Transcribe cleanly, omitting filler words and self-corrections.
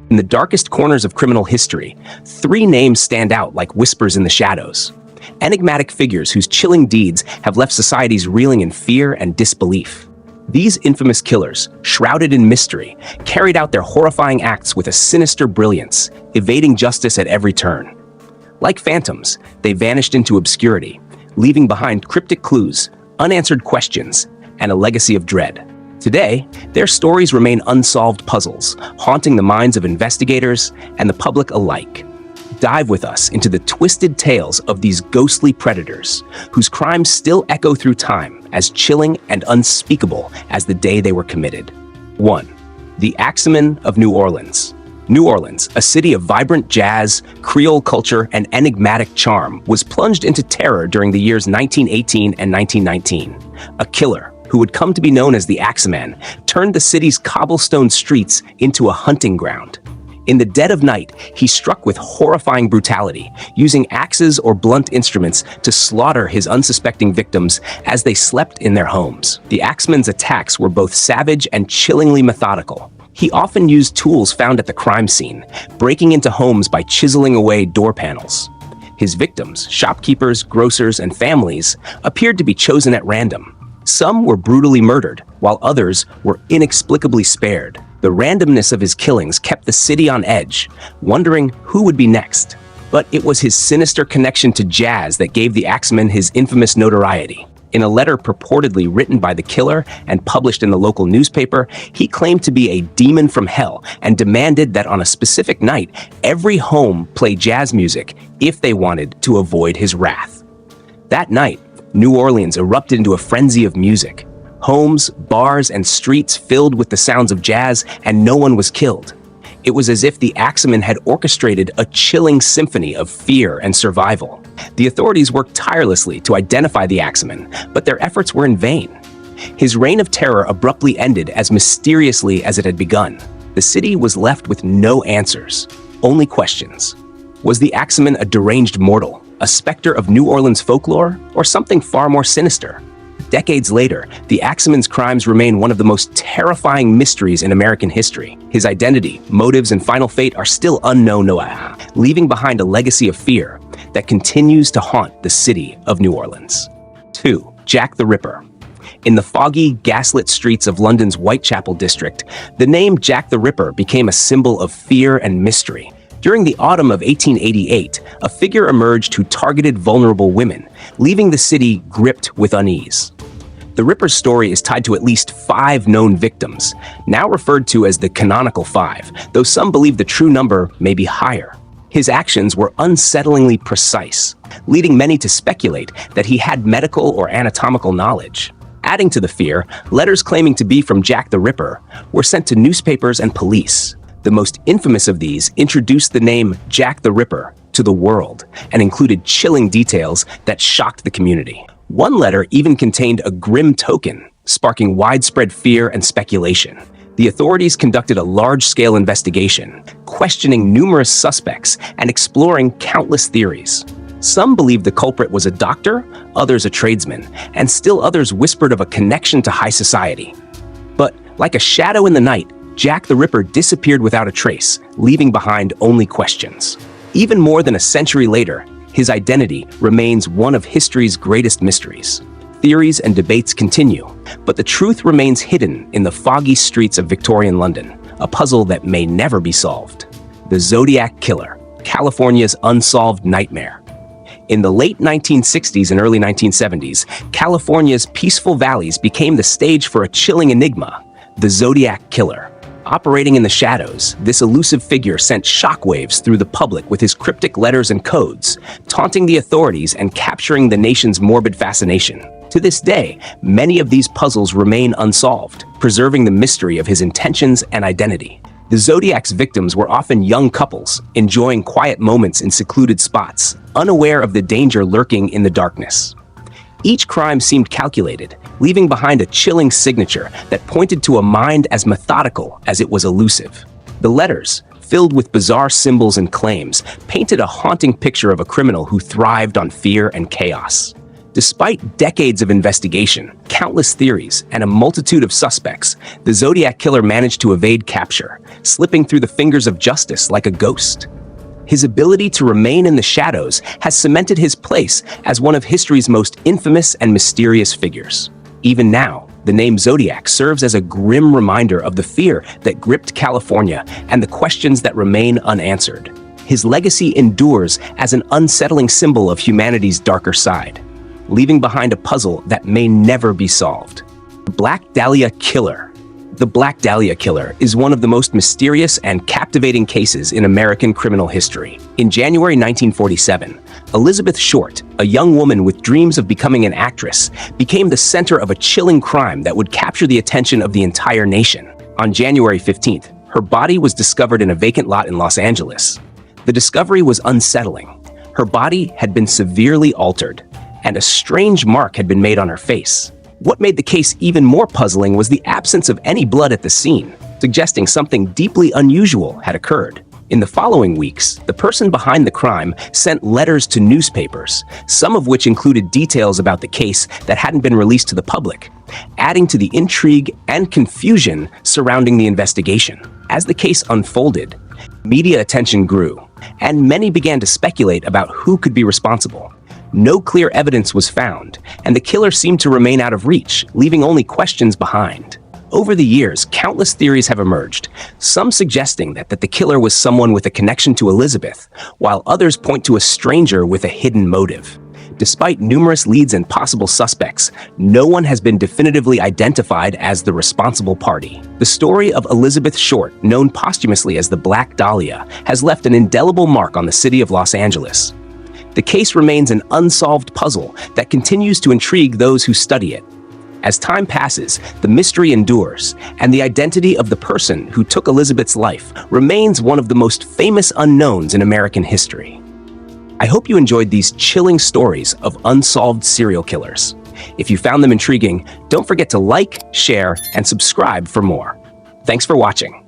In the darkest corners of criminal history, three names stand out like whispers in the shadows. Enigmatic figures whose chilling deeds have left societies reeling in fear and disbelief. These infamous killers, shrouded in mystery, carried out their horrifying acts with a sinister brilliance, evading justice at every turn. Like phantoms, they vanished into obscurity, leaving behind cryptic clues, unanswered questions, and a legacy of dread. Today, their stories remain unsolved puzzles, haunting the minds of investigators and the public alike. Dive with us into the twisted tales of these ghostly predators, whose crimes still echo through time, as chilling and unspeakable as the day they were committed. 1. The Axemen of New Orleans. New Orleans, a city of vibrant jazz, Creole culture, and enigmatic charm, was plunged into terror during the years 1918 and 1919. A killer, who would come to be known as the Axeman, turned the city's cobblestone streets into a hunting ground. In the dead of night, he struck with horrifying brutality, using axes or blunt instruments to slaughter his unsuspecting victims as they slept in their homes. The Axeman's attacks were both savage and chillingly methodical. He often used tools found at the crime scene, breaking into homes by chiseling away door panels. His victims, shopkeepers, grocers, and families, appeared to be chosen at random. Some were brutally murdered, while others were inexplicably spared. The randomness of his killings kept the city on edge, wondering who would be next. But it was his sinister connection to jazz that gave the Axeman his infamous notoriety. In a letter purportedly written by the killer and published in the local newspaper, he claimed to be a demon from hell and demanded that on a specific night, every home play jazz music if they wanted to avoid his wrath. That night, New Orleans erupted into a frenzy of music. Homes, bars, and streets filled with the sounds of jazz, and no one was killed. It was as if the Axeman had orchestrated a chilling symphony of fear and survival. The authorities worked tirelessly to identify the Axeman, but their efforts were in vain. His reign of terror abruptly ended as mysteriously as it had begun. The city was left with no answers, only questions. Was the Axeman a deranged mortal, a specter of New Orleans folklore, or something far more sinister? Decades later, the Axeman's crimes remain one of the most terrifying mysteries in American history. His identity, motives, and final fate are still unknown, leaving behind a legacy of fear that continues to haunt the city of New Orleans. 2. Jack the Ripper. In the foggy, gaslit streets of London's Whitechapel district, the name Jack the Ripper became a symbol of fear and mystery. During the autumn of 1888, a figure emerged who targeted vulnerable women, leaving the city gripped with unease. The Ripper's story is tied to at least 5 known victims, now referred to as the canonical 5, though some believe the true number may be higher. His actions were unsettlingly precise, leading many to speculate that he had medical or anatomical knowledge. Adding to the fear, letters claiming to be from Jack the Ripper were sent to newspapers and police. The most infamous of these introduced the name Jack the Ripper to the world and included chilling details that shocked the community. One letter even contained a grim token, sparking widespread fear and speculation. The authorities conducted a large-scale investigation, questioning numerous suspects and exploring countless theories. Some believed the culprit was a doctor, others a tradesman, and still others whispered of a connection to high society. But like a shadow in the night, Jack the Ripper disappeared without a trace, leaving behind only questions. Even more than a century later, his identity remains one of history's greatest mysteries. Theories and debates continue, but the truth remains hidden in the foggy streets of Victorian London, a puzzle that may never be solved. The Zodiac Killer, California's unsolved nightmare. In the late 1960s and early 1970s, California's peaceful valleys became the stage for a chilling enigma, the Zodiac Killer. Operating in the shadows, this elusive figure sent shockwaves through the public with his cryptic letters and codes, taunting the authorities and capturing the nation's morbid fascination. To this day, many of these puzzles remain unsolved, preserving the mystery of his intentions and identity. The Zodiac's victims were often young couples, enjoying quiet moments in secluded spots, unaware of the danger lurking in the darkness. Each crime seemed calculated, leaving behind a chilling signature that pointed to a mind as methodical as it was elusive. The letters, filled with bizarre symbols and claims, painted a haunting picture of a criminal who thrived on fear and chaos. Despite decades of investigation, countless theories, and a multitude of suspects, the Zodiac Killer managed to evade capture, slipping through the fingers of justice like a ghost. His ability to remain in the shadows has cemented his place as one of history's most infamous and mysterious figures. Even now, the name Zodiac serves as a grim reminder of the fear that gripped California and the questions that remain unanswered. His legacy endures as an unsettling symbol of humanity's darker side, leaving behind a puzzle that may never be solved. The Black Dahlia Killer. The Black Dahlia Killer is one of the most mysterious and captivating cases in American criminal history. In January 1947, Elizabeth Short, a young woman with dreams of becoming an actress, became the center of a chilling crime that would capture the attention of the entire nation. On January 15th, her body was discovered in a vacant lot in Los Angeles. The discovery was unsettling. Her body had been severely altered, and a strange mark had been made on her face. What made the case even more puzzling was the absence of any blood at the scene, suggesting something deeply unusual had occurred. In the following weeks, the person behind the crime sent letters to newspapers, some of which included details about the case that hadn't been released to the public, adding to the intrigue and confusion surrounding the investigation. As the case unfolded, media attention grew, and many began to speculate about who could be responsible. No clear evidence was found, and the killer seemed to remain out of reach, leaving only questions behind. Over the years, countless theories have emerged, some suggesting that the killer was someone with a connection to Elizabeth, while others point to a stranger with a hidden motive. Despite numerous leads and possible suspects, no one has been definitively identified as the responsible party. The story of Elizabeth Short, known posthumously as the Black Dahlia, has left an indelible mark on the city of Los Angeles. The case remains an unsolved puzzle that continues to intrigue those who study it. As time passes, the mystery endures, and the identity of the person who took Elizabeth's life remains one of the most famous unknowns in American history. I hope you enjoyed these chilling stories of unsolved serial killers. If you found them intriguing, don't forget to like, share, and subscribe for more. Thanks for watching.